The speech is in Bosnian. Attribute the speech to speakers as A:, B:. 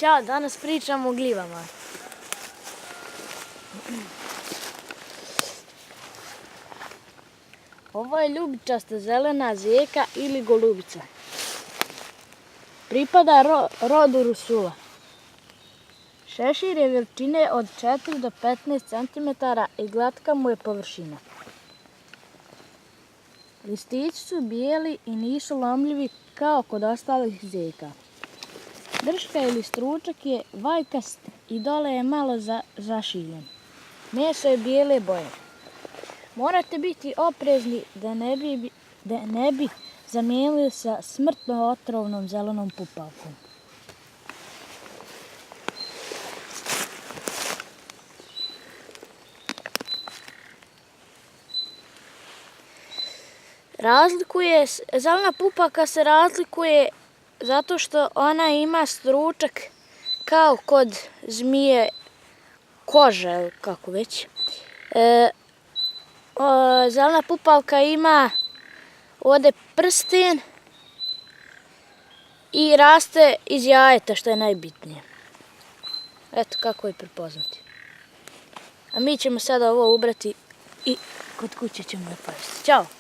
A: Ćao, danas pričamo o gljivama. Ovo je ljubičasta zelena zeka ili golubica. Pripada rodu Rusula. Šešir je veličine od 4 do 15 cm i glatka mu je površina. Listići su bijeli i nisu lomljivi kao kod ostalih zeka. Drška ili stručak je vajkast i dole je malo zašiljen. Meso je bijele boje. Morate biti oprezni da ne bi zamijenili sa smrtno otrovnom zelenom pupavkom. Zelena pupavka se razlikuje zato što ona ima stručak kao kod zmije, kože, kako već. Zelena pupavka ima ovdje prsten i raste iz jajeta, što je najbitnije. Eto kako je prepoznati. A mi ćemo sada ovo ubrati i kod kuće ćemo je pojesti. Ćao!